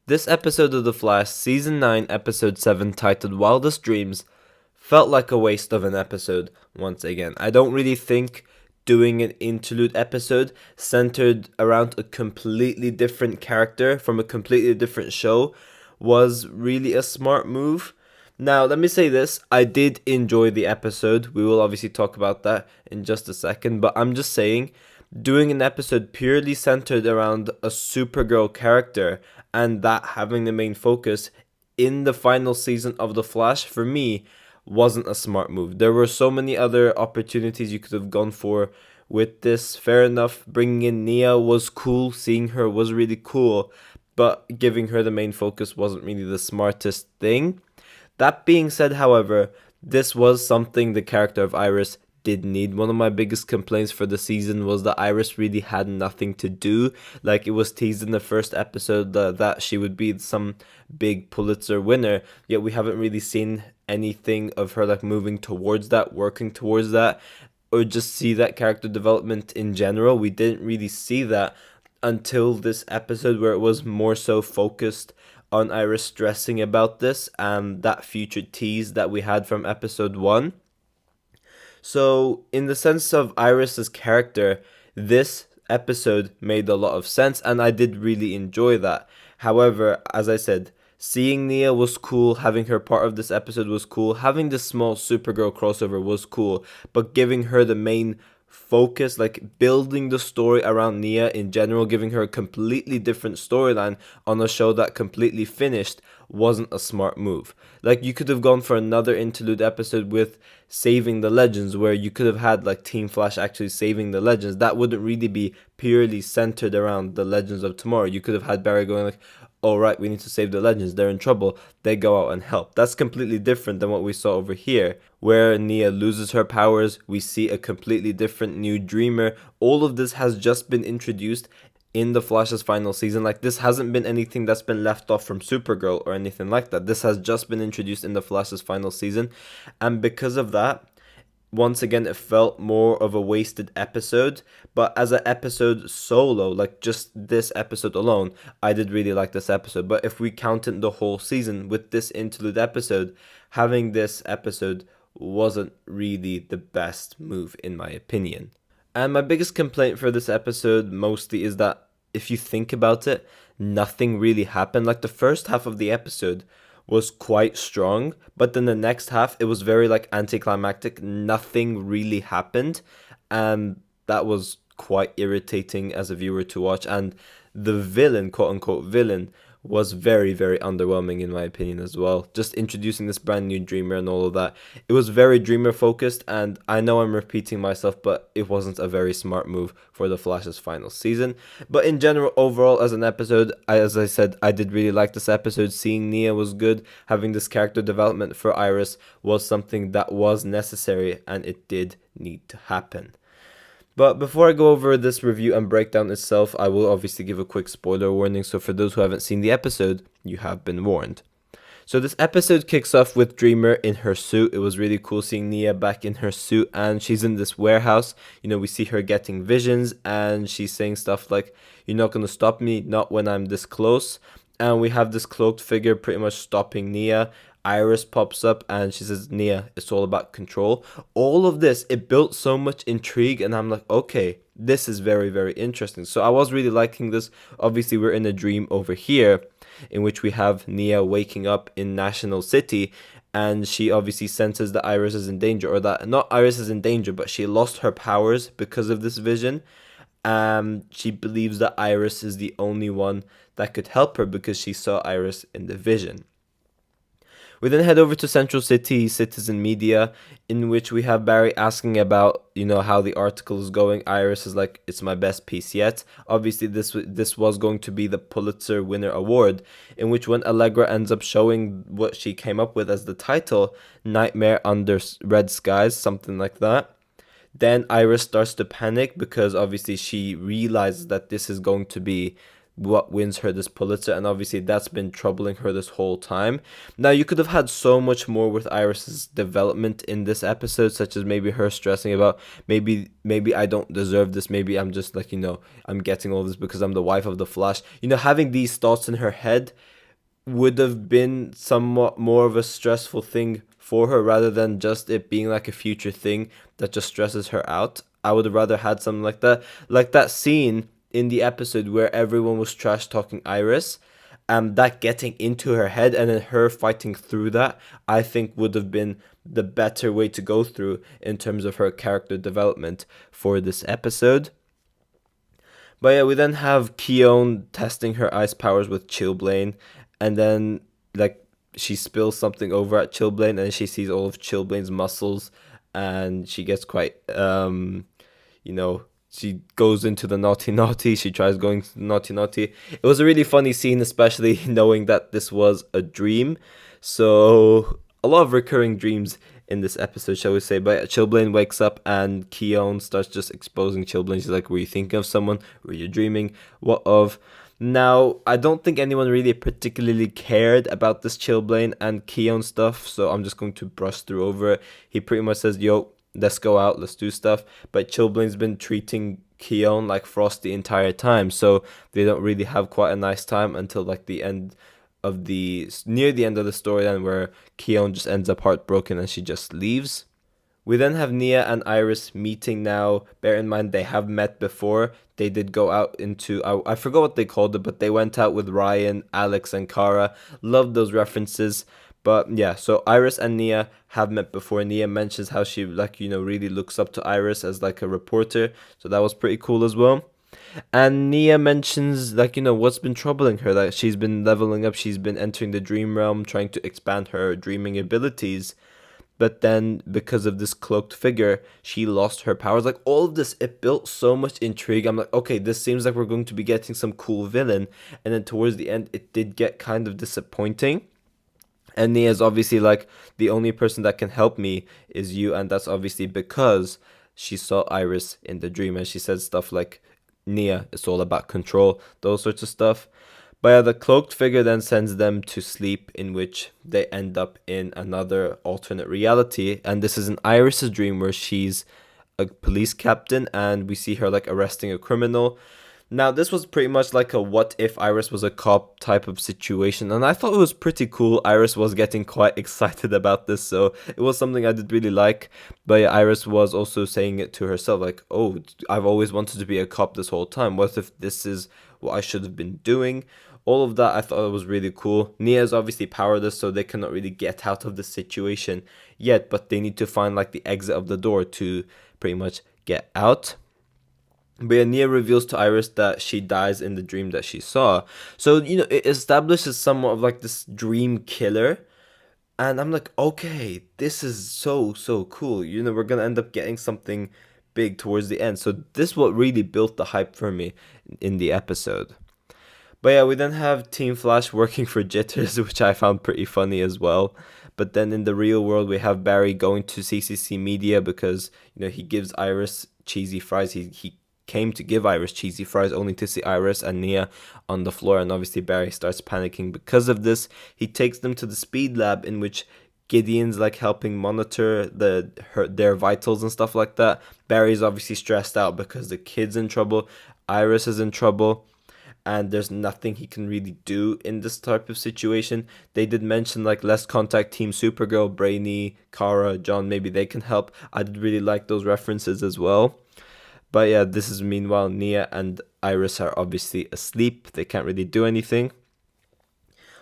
This episode of The Flash, Season 9, Episode 7, titled Wildest Dreams, felt like a waste of an episode once again. I don't really think doing an interlude episode centered around a completely different character from a completely different show was really a smart move. Now, let me say this. I did enjoy the episode. We will obviously talk about that in just a second, but I'm just saying doing an episode purely centered around a Supergirl character and that having the main focus in the final season of The Flash, for me, wasn't a smart move. There were so many other opportunities you could have gone for with this. Fair enough, bringing in Nia was cool, seeing her was really cool, but giving her the main focus wasn't really the smartest thing. That being said, however, this was something the character of Iris did need. One of my biggest complaints for the season was that Iris really had nothing to do. Like, it was teased in the first episode that she would be some big Pulitzer winner, yet we haven't really seen anything of her like moving towards that, working towards that, or just see that character development in general. We didn't really see that until this episode, where it was more so focused on Iris stressing about this and that future tease that we had from episode 1. So, in the sense of Iris's character, this episode made a lot of sense, and I did really enjoy that. However, as I said, seeing Nia was cool, having her part of this episode was cool, having this small Supergirl crossover was cool, but giving her the main focus, like building the story around Nia in general, giving her a completely different storyline on a show that completely finished, wasn't a smart move. Like, you could have gone for another interlude episode with saving the legends, where you could have had like Team Flash actually saving the legends. That wouldn't really be purely centered around the Legends of Tomorrow. You could have had Barry going like, all right, we need to save the legends, they're in trouble, they go out and help. That's completely different than what we saw over here, where Nia loses her powers, we see a completely different new Dreamer. All of this has just been introduced in the Flash's final season. Like, this hasn't been anything that's been left off from Supergirl or anything like that. This has just been introduced in the Flash's final season, and because of that, once again, it felt more of a wasted episode. But as an episode solo, like just this episode alone, I did really like this episode. But if we counted the whole season with this interlude episode, having this episode wasn't really the best move in my opinion. And my biggest complaint for this episode mostly is that if you think about it, nothing really happened. Like, the first half of the episode was quite strong, but then the next half, it was very like anticlimactic. Nothing really happened, and that was quite irritating as a viewer to watch. And the villain, quote unquote villain, was very, very underwhelming in my opinion as well. Just introducing this brand new Dreamer and all of that, it was very Dreamer focused, and I know I'm repeating myself, but it wasn't a very smart move for the Flash's final season. But in general, overall, as an episode, as I said, I did really like this episode. Seeing Nia was good. Having this character development for Iris was something that was necessary, and it did need to happen. But before I go over this review and breakdown itself, I will obviously give a quick spoiler warning, so for those who haven't seen the episode, you have been warned. So this episode kicks off with Dreamer in her suit. It was really cool seeing Nia back in her suit, and she's in this warehouse. You know, we see her getting visions, and she's saying stuff like, "You're not going to stop me, not when I'm this close." And we have this cloaked figure pretty much stopping Nia. Iris pops up and she says, "Nia, it's all about control." All of this, it built so much intrigue, and I'm like, okay, this is very, very interesting. So I was really liking this. Obviously, we're in a dream over here, in which we have Nia waking up in National City, and she obviously senses that Iris is in danger, or that not Iris is in danger, but she lost her powers because of this vision. She believes that Iris is the only one that could help her because she saw Iris in the vision. We then head over to Central City Citizen Media, in which we have Barry asking about, how the article is going. Iris is like, "It's my best piece yet." Obviously, this was going to be the Pulitzer Winner Award, in which when Allegra ends up showing what she came up with as the title, "Nightmare Under Red Skies," something like that. Then Iris starts to panic because obviously she realizes that this is going to be what wins her this Pulitzer, and obviously that's been troubling her this whole time. Now, you could have had so much more with Iris's development in this episode, such as maybe her stressing about maybe I don't deserve this, maybe I'm just like, I'm getting all this because I'm the wife of the Flash. Having these thoughts in her head would have been somewhat more of a stressful thing for her rather than just it being like a future thing that just stresses her out. I would have rather had something like that scene in the episode where everyone was trash talking Iris, that getting into her head and then her fighting through that, I think would have been the better way to go through in terms of her character development for this episode. But yeah, we then have Keone testing her ice powers with Chillblaine, and then like she spills something over at Chillblaine, and she sees all of Chillblaine's muscles, and she gets quite you know, she goes into the naughty naughty. She tries going to the naughty naughty. It was a really funny scene, especially knowing that this was a dream. So a lot of recurring dreams in this episode, shall we say. But Chillblaine wakes up and Keone starts just exposing Chillblaine. She's like, were you thinking of someone? Were you dreaming? What of? Now, I don't think anyone really particularly cared about this Chillblaine and Keone stuff, so I'm just going to brush through over it. He pretty much says, yo, let's go out, let's do stuff. But Chillblaine's been treating Keone like Frost the entire time, so they don't really have quite a nice time until like the end of near the end of the storyline where Keone just ends up heartbroken and she just leaves. We then have Nia and Iris meeting now. Bear in mind they have met before. They did go out into, I forgot what they called it, but they went out with Ryan, Alex, and Kara. Love those references. But yeah, so Iris and Nia have met before. Nia mentions how she really looks up to Iris as like a reporter. So that was pretty cool as well. And Nia mentions what's been troubling her. Like she's been leveling up, she's been entering the dream realm, trying to expand her dreaming abilities. But then because of this cloaked figure, she lost her powers. Like all of this, it built so much intrigue. I'm like, okay, this seems like we're going to be getting some cool villain. And then towards the end, it did get kind of disappointing. And Nia's obviously like, the only person that can help me is you. And that's obviously because she saw Iris in the dream. And she said stuff like, Nia, it's all about control, those sorts of stuff. But yeah, the cloaked figure then sends them to sleep, in which they end up in another alternate reality. And this is an Iris's dream where she's a police captain and we see her like arresting a criminal. Now, this was pretty much like a what if Iris was a cop type of situation, and I thought it was pretty cool. Iris was getting quite excited about this, so it was something I did really like. But yeah, Iris was also saying it to herself, like, oh, I've always wanted to be a cop this whole time. What if this is what I should have been doing? All of that I thought was really cool. Nia is obviously powerless, so they cannot really get out of the situation yet, but they need to find like the exit of the door to pretty much get out. But yeah, Nia reveals to Iris that she dies in the dream that she saw. So, it establishes somewhat of like this dream killer. And I'm like, okay, this is so, so cool. We're going to end up getting something big towards the end. So this what really built the hype for me in the episode. But yeah, we then have Team Flash working for Jitters, which I found pretty funny as well. But then in the real world, we have Barry going to CCC Media because, he gives Iris cheesy fries. He came to give Iris cheesy fries only to see Iris and Nia on the floor, and obviously Barry starts panicking because of this. He takes them to the speed lab in which Gideon's like helping monitor their vitals and stuff like that. Barry's obviously stressed out because the kid's in trouble, Iris is in trouble, and there's nothing he can really do in this type of situation. They did mention like let's contact Team Supergirl, Brainy, Kara, John, maybe they can help. I did really like those references as well. But yeah, this is meanwhile Nia and Iris are obviously asleep. They can't really do anything.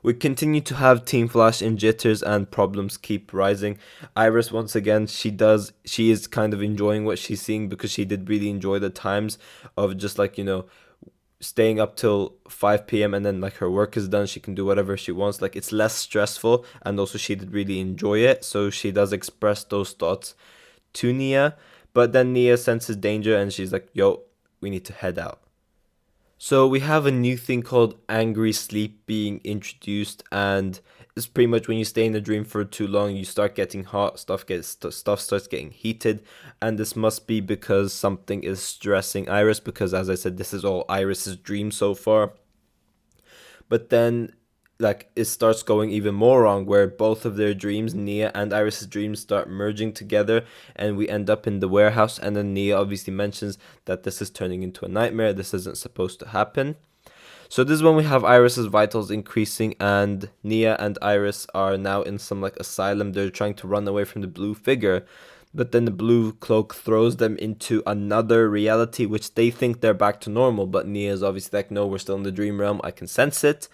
We continue to have Team Flash in jitters and problems keep rising. Iris, once again, she is kind of enjoying what she's seeing because she did really enjoy the times of just like, staying up till 5 p.m. and then like her work is done. She can do whatever she wants. Like it's less stressful, and also she did really enjoy it. So she does express those thoughts to Nia. But then Nia senses danger and she's like, yo, we need to head out. So we have a new thing called angry sleep being introduced, and it's pretty much when you stay in a dream for too long, you start getting hot, stuff starts getting heated, and this must be because something is stressing Iris, because as I said, this is all Iris's dream so far. But then like it starts going even more wrong, where both of their dreams, Nia and Iris's dreams, start merging together, and we end up in the warehouse. And then Nia obviously mentions that this is turning into a nightmare. This isn't supposed to happen. So this is when we have Iris's vitals increasing, and Nia and Iris are now in some like asylum. They're trying to run away from the blue figure, but then the blue cloak throws them into another reality, which they think they're back to normal. But Nia is obviously like, no, we're still in the dream realm. I can sense it.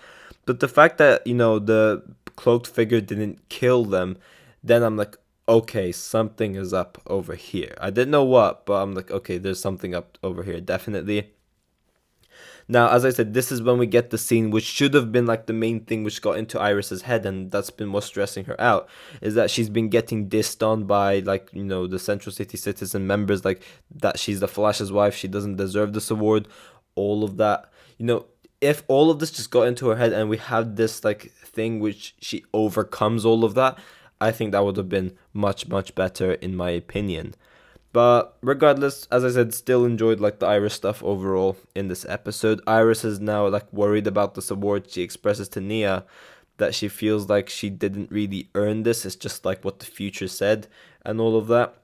But the fact that, the cloaked figure didn't kill them, then I'm like, okay, something is up over here. I didn't know what, but I'm like, okay, there's something up over here, definitely. Now, as I said, this is when we get the scene which should have been like the main thing which got into Iris's head, and that's been what's stressing her out, is that she's been getting dissed on by the Central City citizen members, like that she's the Flash's wife, she doesn't deserve this award, all of that. If all of this just got into her head and we had this like thing which she overcomes all of that, I think that would have been much, much better in my opinion. But regardless, as I said, still enjoyed like the Iris stuff overall in this episode. Iris is now like worried about this award. She expresses to Nia that she feels like she didn't really earn this. It's just like what the future said and all of that.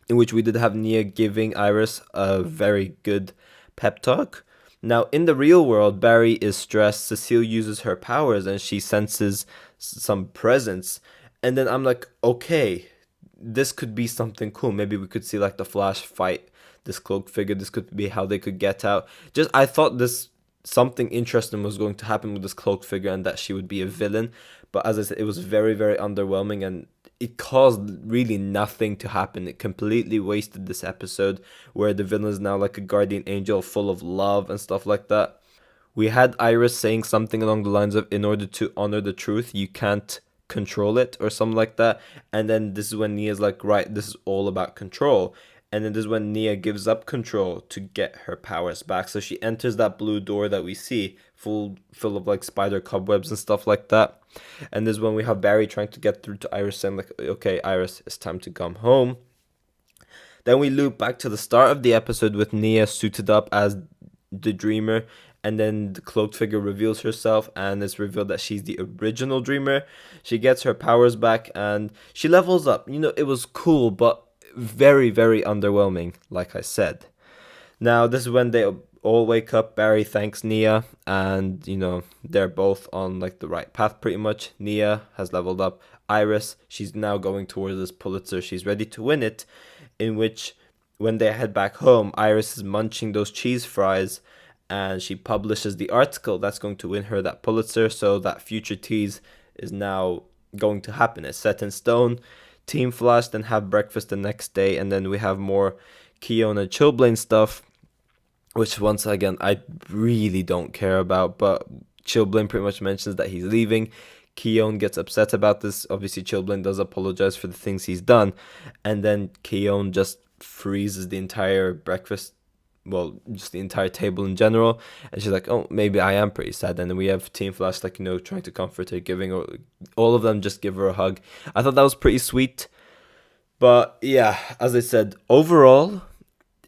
In which we did have Nia giving Iris a very good pep talk. Now, in the real world, Barry is stressed. Cecile uses her powers and she senses some presence. And then I'm like, okay, this could be something cool. Maybe we could see like the Flash fight this cloaked figure. This could be how they could get out. I thought this something interesting was going to happen with this cloaked figure and that she would be a villain. But as I said, it was very, very underwhelming and it caused really nothing to happen. It completely wasted this episode where the villain is now like a guardian angel full of love and stuff like that. We had Iris saying something along the lines of, in order to honor the truth, you can't control it or something like that. And then this is when Nia's like, right, this is all about control. And then this is when Nia gives up control to get her powers back. So she enters that blue door that we see, full of like spider cobwebs and stuff like that. And this is when we have Barry trying to get through to Iris saying like, okay, Iris, it's time to come home. Then we loop back to the start of the episode with Nia suited up as the Dreamer. And then the cloaked figure reveals herself and it's revealed that she's the original Dreamer. She gets her powers back and she levels up. It was cool, but very, very underwhelming, like I said. Now, this is when they all wake up. Barry thanks Nia and, they're both on like the right path pretty much. Nia has leveled up. Iris, she's now going towards this Pulitzer. She's ready to win it, in which when they head back home, Iris is munching those cheese fries and she publishes the article that's going to win her that Pulitzer. So that future tease is now going to happen. It's set in stone. Team Flash then have breakfast the next day, and then we have more Keone and Chilblain stuff, which once again I really don't care about, but Chilblain pretty much mentions that he's leaving. Keone gets upset about this. Obviously Chilblain does apologize for the things he's done, and then Keone just freezes the entire breakfast, well, just the entire table in general, and she's like, oh, maybe I am pretty sad. And then we have Team Flash like, trying to comfort her, giving her, all of them just give her a hug. I thought that was pretty sweet. But yeah, as I said, overall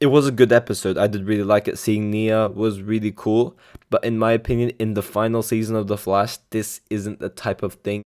it was a good episode. I did really like it. Seeing Nia was really cool, but in my opinion, in the final season of The Flash, this isn't the type of thing